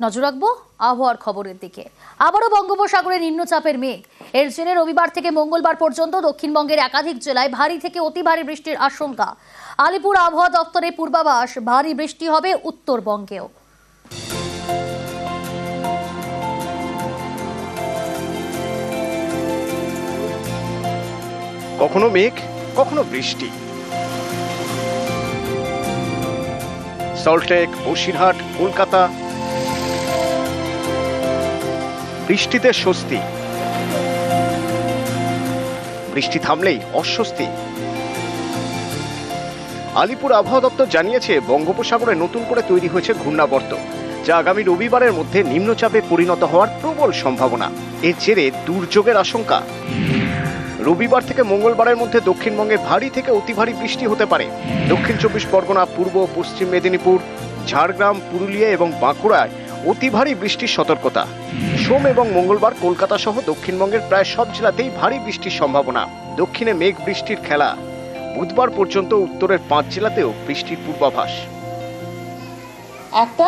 নজর রাখবো আবহাওয়ার খবরের দিকে। আবারও বঙ্গোপসাগরে নিম্নচাপের মেঘ। এর জেরে রবিবার থেকে মঙ্গলবার পর্যন্ত দক্ষিণবঙ্গের একাধিক জেলায় ভারী থেকে অতি ভারী বৃষ্টির আশঙ্কা। আলিপুর আবহাওয়া দপ্তরের পূর্বাভাস, ভারী বৃষ্টি হবে উত্তরবঙ্গেও। কখনো মেঘ, কখনো বৃষ্টি। সল্টলেক, বসিরহাট, কলকাতা, বৃষ্টিতে স্বস্তি, বৃষ্টি থামলেই অস্বস্তি। আলিপুর আবহাওয়া দপ্তর জানিয়েছে, বঙ্গোপসাগরে নতুন করে তৈরি হয়েছে ঘূর্ণাবর্ত, যা আগামী রবিবারের মধ্যে নিম্নচাপে পরিণত হওয়ার প্রবল সম্ভাবনা। এর জেরে দুর্যোগের আশঙ্কা। রবিবার থেকে মঙ্গলবারের মধ্যে দক্ষিণবঙ্গে ভারী থেকে অতি ভারী বৃষ্টি হতে পারে। দক্ষিণ 24 পরগনা, পূর্ব ও পশ্চিম মেদিনীপুর, ঝাড়গ্রাম, পুরুলিয়া এবং বাঁকুড়ায় অতি ভারী বৃষ্টির সতর্কতা। সোম এবং মঙ্গলবার কলকাতা সহ দক্ষিণবঙ্গের প্রায় সব জেলাতেই ভারী বৃষ্টির সম্ভাবনা। দক্ষিণে মেঘ বৃষ্টির খেলা। বুধবার পর্যন্ত উত্তরের 5 জেলাতেও বৃষ্টির পূর্বাভাস। একটা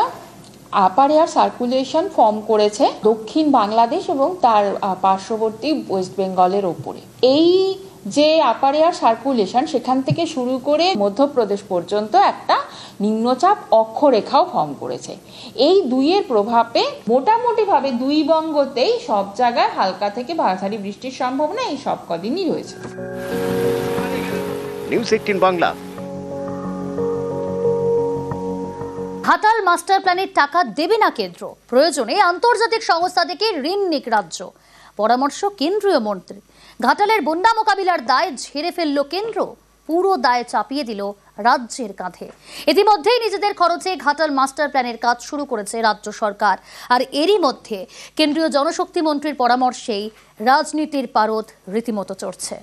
আপার এয়ার সার্কুলেশন ফর্ম করেছে দক্ষিণ বাংলাদেশ এবং তার পার্শ্ববর্তী ওয়েস্ট বেঙ্গলের ওপরে। এই যে আপার এয়ার সার্কুলেশন, সেখান থেকে শুরু করে মধ্যপ্রদেশ পর্যন্ত একটা নিম্নচাপ অক্ষরেখাও ফর্ম করেছে। এই দুইয়ের প্রভাবে মোটামুটিভাবে দুই বঙ্গতেই সব জায়গায় হালকা থেকে ভারী বৃষ্টির সম্ভাবনা এই সব কদিনই রয়েছে। নিউজ 18 বাংলা। ঘাটাল মাস্টার প্ল্যানের টাকা দেবে না কেন্দ্র, প্রয়োজনে আন্তর্জাতিক সংস্থা থেকে ঋণ নিক রাজ্য, পরামর্শ কেন্দ্রীয় মন্ত্রী। ঘাটালের বন্যা মোকাবিলার দায় ঝেড়ে ফেলল কেন্দ্র, পুরো দায় চাপিয়ে দিল রাজ্যের কাঁধে। ইতিমধ্যেই নিজেদের খরচে ঘাটাল মাস্টার প্ল্যানের কাজ শুরু করেছে রাজ্য সরকার। আর এরই মধ্যে কেন্দ্রীয় জনশক্তি মন্ত্রীর পরামর্শেই রাজনীতির পারদ রীতিমতো চড়ছে।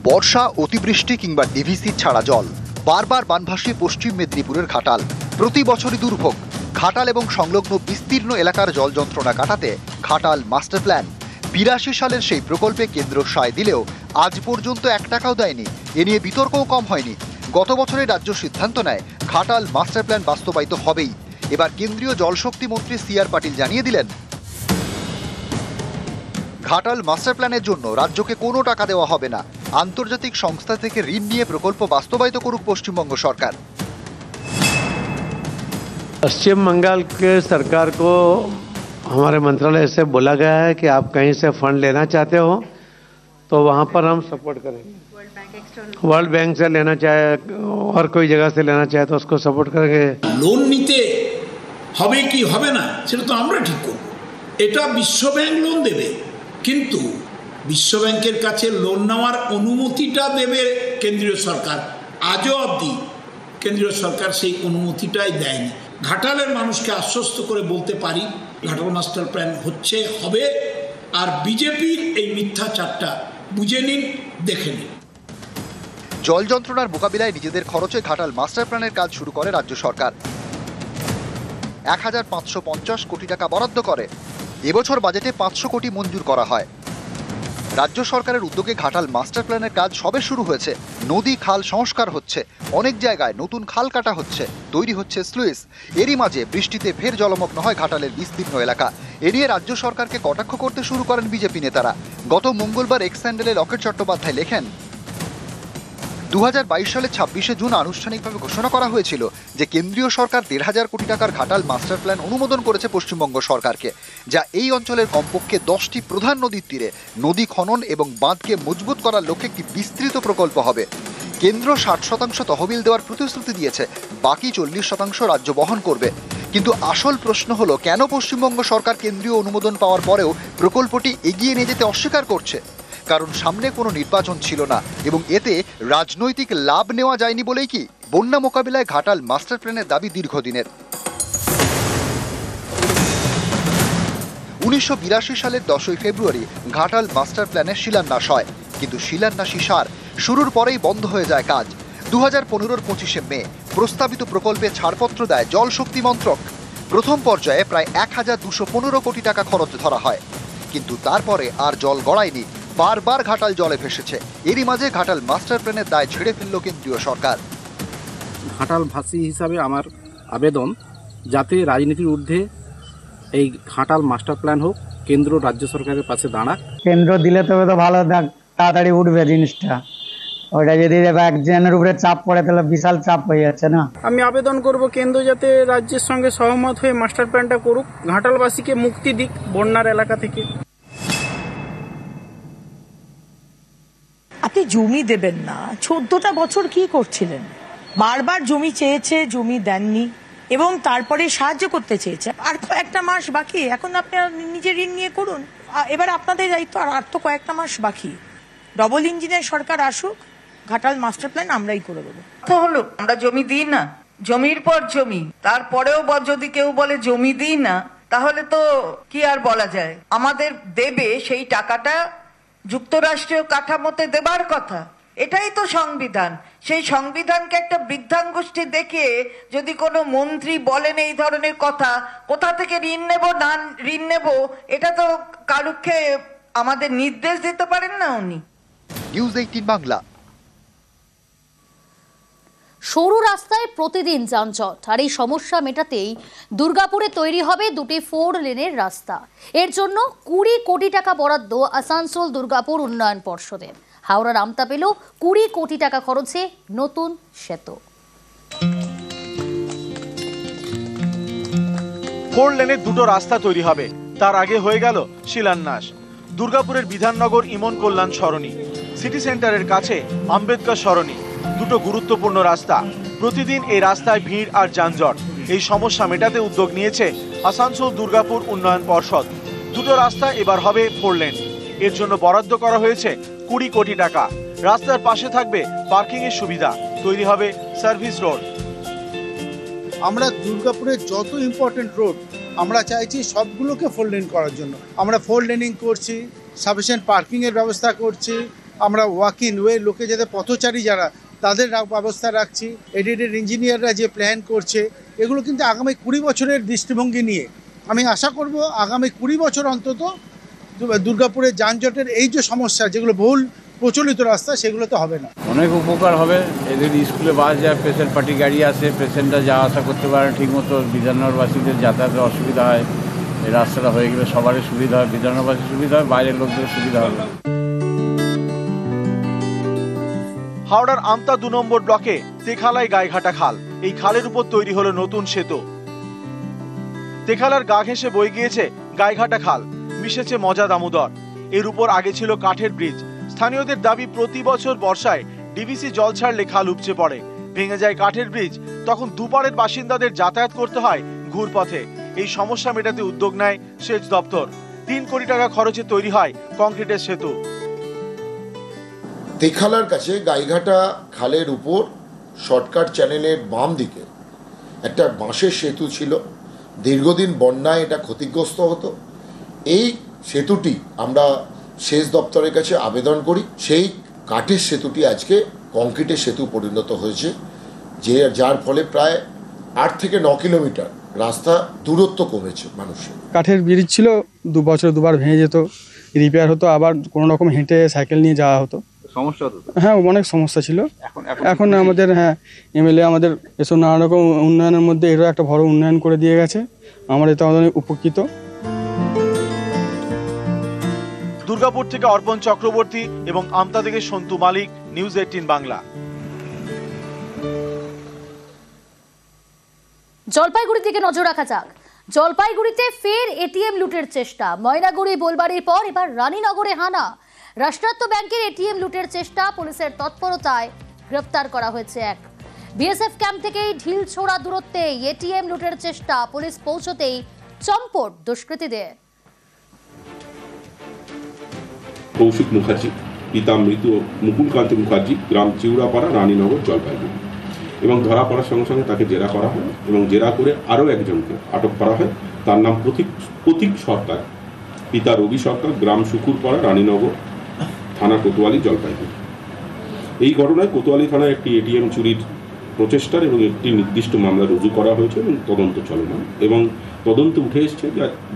বর্ষা, অতিবৃষ্টি কিংবা ডিভিসি ছাড়া জল, বারবার বানভাসী পশ্চিম মেদিনীপুরের ঘাটাল। প্রতি বছরই দুর্ভোগ। ঘাটাল এবং সংলগ্ন বিস্তীর্ণ এলাকার জল যন্ত্রণা কাটাতে ঘাটাল মাস্টার প্ল্যান। 82 সালের সেই প্রকল্পে কেন্দ্র সায় দিলেও আজ পর্যন্ত 1 টাকাও দেয়নি। এ নিয়ে বিতর্কও কম হয়নি। গত বছরে রাজ্য সিদ্ধান্ত নেয় ঘাটাল মাস্টার প্ল্যান বাস্তবায়িত হবেই। এবার কেন্দ্রীয় জলশক্তি মন্ত্রী CR পাটিল জানিয়ে দিলেন, ঘাটাল মাস্টার প্ল্যানের জন্য রাজ্যকে কোনো টাকা দেওয়া হবে না। আন্তর্জাতিক সংস্থা থেকে ঋণ নিয়ে প্রকল্প বাস্তবায়িত করুক পশ্চিমবঙ্গ সরকার। पश्चिम बंगाल के सरकार को हमारे मंत्रालय से बोला गया है कि आप कहीं से फंड लेना चाहते हो तो वहाँ पर हम सपोर्ट करेंगे। वर्ल्ड बैंक से लेना चाहे और कोई जगह से लेना चाहे तो उसको सपोर्ट करेंगे। লোন নিতে হবে কি হবে না সেটা তো আমরা ঠিক করব। এটা বিশ্ব ব্যাংক লোন দেবে, কিন্তু বিশ্ব ব্যাংকের কাছে লোন নেওয়ার অনুমতিটা দেবে কেন্দ্রীয় সরকার। আজও অবধি কেন্দ্রীয় সরকার সেই অনুমতিটাই দেয়নি। ঘাটালের মানুষকে আশ্বস্ত করে বলতে পারি, ঘাটাল মাস্টার প্ল্যান হচ্ছে, হবে। আর বিজেপির এই মিথ্যাচারটা বুঝে নিন, দেখে নিন। জল যন্ত্রণার মোকাবিলায় নিজেদের খরচে ঘাটাল মাস্টার প্ল্যানের কাজ শুরু করে রাজ্য সরকার। 1550 কোটি টাকা বরাদ্দ করে। এবছর বাজেটে 500 কোটি মঞ্জুর করা হয়। রাজ্য সরকারের উদ্যোগে ঘাটাল মাস্টার প্ল্যানের কাজ সবে শুরু হয়েছে। নদী খাল সংস্কার হচ্ছে, অনেক জায়গায় নতুন খাল কাটা হচ্ছে, তৈরি হচ্ছে স্লুইস। এরই মাঝে বৃষ্টিতে ফের জলমগ্ন হয় ঘাটালের বিস্তীর্ণ এলাকা। এ নিয়ে রাজ্য সরকারকে কটাক্ষ করতে শুরু করেন বিজেপি নেতারা। গত মঙ্গলবার এক্স হ্যান্ডেলে লকেট চট্টোপাধ্যায় লেখেন, 2022 সালের 26শে জুন আনুষ্ঠানিকভাবে ঘোষণা করা হয়েছিল যে কেন্দ্রীয় সরকার 1,500 কোটি টাকার ঘাটাল মাস্টার প্ল্যান অনুমোদন করেছে পশ্চিমবঙ্গ সরকারকে, যা এই অঞ্চলের কমপক্ষে 10টি প্রধান নদীর তীরে নদী খনন এবং বাঁধকে মজবুত করার লক্ষ্যে একটি বিস্তৃত প্রকল্প হবে। কেন্দ্র 60% তহবিল দেওয়ার প্রতিশ্রুতি দিয়েছে, বাকি 40% রাজ্য বহন করবে। কিন্তু আসল প্রশ্ন হলো, কেন পশ্চিমবঙ্গ সরকার কেন্দ্রীয় অনুমোদন পাওয়ার পরেও প্রকল্পটি এগিয়ে নিয়ে যেতে অস্বীকার করছে? কারণ সামনে কোনো নির্বাচন ছিল না এবং এতে রাজনৈতিক লাভ নেওয়া যায়নি বলেই কি? বন্যা মোকাবিলায় ঘাটাল মাস্টার প্ল্যানের দাবি দীর্ঘদিনের। 1982 সালের 10ই ফেব্রুয়ারি ঘাটাল মাস্টার প্ল্যানের শিলান্যাস হয়, কিন্তু শিলান্যাসী সার শুরুর পরেই বন্ধ হয়ে যায় কাজ। 2015-এর 25শে মে প্রস্তাবিত প্রকল্পে ছাড়পত্র দেয় জল শক্তি মন্ত্রক। প্রথম পর্যায়ে প্রায় 1215 কোটি টাকা খরচ ধরা হয়, কিন্তু তারপরে আর জল গড়ায়নি। বারবার ঘাটাল জলে ভেসেছে। এরই মাঝে ঘাটাল মাস্টার প্ল্যানের দায় ছেড়ে ফেলল কেন্দ্রীয় সরকার। ঘাটালবাসী হিসাবে আমার আবেদন, যাতে রাজনীতির ঊর্ধ্বে এই ঘাটাল মাস্টার প্ল্যান হোক, কেন্দ্র রাজ্য সরকারের পাশে দাঁড়াক। কেন্দ্র দিলে তবে তো ভালো, তাড়াতাড়ি উঠবে জিনিসটা। ওটা যদি একজনের উপরে চাপ পড়ে তাহলে বিশাল চাপ হয়ে যাচ্ছে না। আমি আবেদন করব কেন্দ্র যাতে রাজ্যের সঙ্গে সহমত হয়ে মাস্টার প্ল্যানটা করুক, ঘাটালবাসীকে মুক্তি দিক বন্যার এলাকা থেকে। আপনি জমি দেবেন না, 14টা বছর কি করছিলেন? বারবার জমি চেয়েছে, জমি দেননি, এবং তারপরে সাহায্য করতে চেয়েছে। আর কয়েকটা মাস বাকি, এখন আপনি নিজের ঋণ নিয়ে করুন। এবার আপনাদের দায়িত্ব, আর তো কয়েকটা মাস বাকি। ডবল ইঞ্জিনের সরকার আসুক, ঘাটাল মাস্টার প্ল্যান আমরাই করে দেবো। হলো আমরা জমি দিই না, জমির পর জমি, তারপরেও যদি কেউ বলে জমি দিই না, তাহলে তো কি আর বলা যায়? আমাদের দেবে সেই টাকাটা যুক্তরাষ্ট্রীয় কাঠামোতে দেবার কথা। এটাই তো সংবিধান। সেই সংবিধানকে একটা বৃদ্ধাঙ্গুষ্ঠী দেখে যদি কোনো মন্ত্রী বলেন এই ধরনের কথা, কোথা থেকে ঋণ নেব না ঋণ নেব, এটা তো কারুকে আমাদের নির্দেশ দিতে পারেন না উনি। নিউজ 18 বাংলা। সরু রাস্তায় প্রতিদিন যানজট, আর এই সমস্যা মেটাতেই দুর্গাপুরে তৈরি হবে 2টি 4 লেনের রাস্তা। এর জন্য 20 কোটি টাকা বরাদ্দ আসানসোল দুর্গাপুর উন্নয়ন পর্ষদের। হাওড়ার আমতা পেল 20 কোটি টাকা খরচে নতুন সেতু। 4 লেনের 2টো রাস্তা তৈরি হবে, তার আগে হয়ে গেল শিলান্যাস। দুর্গাপুরের বিধাননগর ইমন কল্যাণ সরণি, সিটি সেন্টারের কাছে আম্বেদকর সরণি, 2টো গুরুত্বপূর্ণ রাস্তা। প্রতিদিন এই রাস্তায় ভিড় আর যানজট। এই সমস্যা মেটাতে উদ্যোগ নিয়েছে আসানসোল দুর্গাপুর উন্নয়ন পর্ষদ। 2টো রাস্তা এবার হবে 4 লেন। এর জন্য বরাদ্দ করা হয়েছে 20 কোটি টাকা। রাস্তার পাশে থাকবে পার্কিং এর সুবিধা, তৈরি হবে সার্ভিস রোড। আমরা দুর্গাপুরের যত ইম্পর্টেন্ট রোড আমরা চাইছি সবগুলোকে 4 লেন করার জন্য। আমরা 4 লেনিং করছি, সাফিসিয়েন্ট পার্কিং এর ব্যবস্থা করছি, আমরা ওয়াকিং ওয়ে লোকে যাতে পথচারী যারা তাদের ব্যবস্থা রাখছি, এডিটেড ইঞ্জিনিয়াররা যে প্ল্যান করছে, এগুলো কিন্তু আগামী 20 বছরের দৃষ্টিভঙ্গি নিয়ে আমি আশা করব আগামী 20 বছর অন্তত দুর্গাপুরের যানজটের এই যে সমস্যা, যেগুলো বহুল প্রচলিত রাস্তা, সেগুলো তো হবে না। অনেক উপকার হবে। এদের স্কুলে বাস যায়, পেশেন্ট পার্টি গাড়ি আসে, পেশেন্টরা যাওয়া আসা করতে পারে ঠিকমতো। বিধাননগরবাসীদের যাতায়াতের অসুবিধা হয়, এই রাস্তাটা হয়ে গেলে সবারই সুবিধা হয়, বিধাননগরবাসীর সুবিধা হয়, বাইরের লোকদের সুবিধা হবে। হাওড়ার আমতা 2 নম্বর ব্লকে তেখালায় গাইঘাটা খাল, এই খালের উপর তৈরি হলো নতুন সেতু। তেখালার গা ঘেঁষে বয়ে গিয়েছে গাইঘাটা খাল, মিশেছে মজা দামোদর। এর উপর আগে ছিল কাঠের ব্রিজ। স্থানীয়দের দাবি, প্রতি বছর বর্ষায় ডিভিসি জল ছাড়লে খাল উপচে পড়ে, ভেঙে যায় কাঠের ব্রিজ। তখন দুপারের বাসিন্দাদের যাতায়াত করতে হয় ঘুরপথে। এই সমস্যা মেটাতে উদ্যোগ নেয় সেচ দপ্তর। 3 কোটি টাকা খরচে তৈরি হয় কংক্রিটের সেতু। তেখালার কাছে গাইঘাটা খালের উপর শর্টকাট চ্যানেলের বাম দিকে একটা বাঁশের সেতু ছিল। দীর্ঘদিন বন্যায় এটা ক্ষতিগ্রস্ত হতো। এই সেতুটি আমরা সেচ দপ্তরের কাছে আবেদন করি। সেই কাঠের সেতুটি আজকে কংক্রিটের সেতু পরিণত হয়েছে, যার ফলে প্রায় 8 থেকে 9 কিলোমিটার রাস্তা দূরত্ব কমেছে মানুষের। কাঠের ব্রিজ ছিল, 2 বছরে 2বার ভেঙে যেত, রিপেয়ার হতো, আবার কোনো রকম হেঁটে সাইকেল নিয়ে যাওয়া হতো। সমস্যা হতো, হ্যাঁ অনেক সমস্যা ছিল। এখন আমাদের এমএলএ আমাদের এসব নানা রকম উন্নয়নের মধ্যে এরও একটা বড় উন্নয়ন করে দিয়ে গেছে। আমরা এতে অনেক উপকৃত। দুর্গাপুর থেকে অর্পণ চক্রবর্তী এবং আমতা থেকে সন্তু মালিক, নিউজ 18 বাংলা। জলপাইগুড়ি থেকে নজর রাখা যাক। জলপাইগুড়িতে ফের এটিএম লুটের চেষ্টা। ময়নাগুড়ি বোলবাড়ির পর এবার রানীনগরে হানা। রাষ্ট্রায়ত্ত ব্যাংকের এটিএম লুটের চেষ্টা, পুলিশের তৎপরতায় গ্রেফতার করা হয়েছে এক। বিএসএফ ক্যাম্প থেকেই ঢিল ছোড়া দূরত্বে এটিএম লুটের চেষ্টা, পুলিশ পৌঁছতেই চম্পট দুষ্কৃতীদের। কৌশিক মুখার্জি, পিতা মৃত মুকুলকান্তি মুখার্জি, গ্রাম চিউড়াপাড়া, রানীনগর, জলপাইগুড়ি। এবং ধরা পড়ার সঙ্গে সঙ্গে তাকে জেরা করা হয় এবং জেরা করে আরও একজনকে আটক করা হয়। তার নাম প্রতীক সরকার, পিতা রবি সরকার, গ্রাম শুকুরপাড়া, রানীনগর, থানা কোতোয়ালি, জলপাইগুড়ি। এই ঘটনায় কোতোয়ালি থানায় একটি এটিএম চুরির প্রচেষ্টার এবং একটি নির্দিষ্ট মামলা রুজু করা হয়েছে এবং তদন্ত চলমান, এবং তদন্ত উঠে এসছে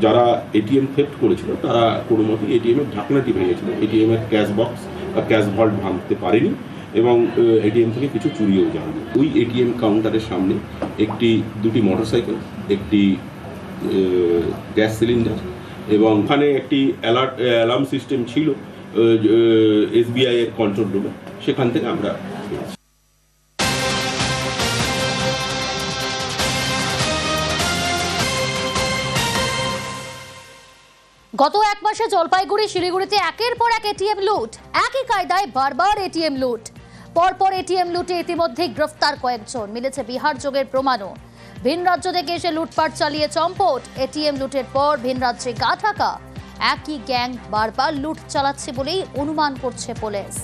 যারা এটিএম থেফট করেছিল তারা কোনো মতেই এটিএমের ঢাকনাটি ভেঙেছিল, এটিএমের ক্যাশ বক্স বা ক্যাশ ভল্ট ভাঙতে পারেনি এবং এটিএম থেকে কিছু চুরিও যায়নি। ওই এটিএম কাউন্টারের সামনে দুটি মোটরসাইকেল, একটি গ্যাস সিলিন্ডার এবং ওখানে একটি অ্যালার্ম সিস্টেম ছিল এসবিআই এর কন্ট্রোল রুমে, সেখান থেকে আমরা গত এক মাসে জলপাইগুড়ি শিলিগুড়িতে একের পর এক এটিএম লুট, একই কায়দায় বারবার এটিএম লুট। পরপর এটিএম লুটে ইতিমধ্যে গ্রেফতার কয়েকজন, মিলেছে বিহার যোগের প্রমাণও। ভিন রাজ্য থেকে এসে লুটপাট চালিয়ে চম্পট। এটিএম লুটের পর ভিন রাজ্যে গা ঢাকা একই গ্যাং বারবার লুট চালাচ্ছে বলেই অনুমান করছে পুলিশ।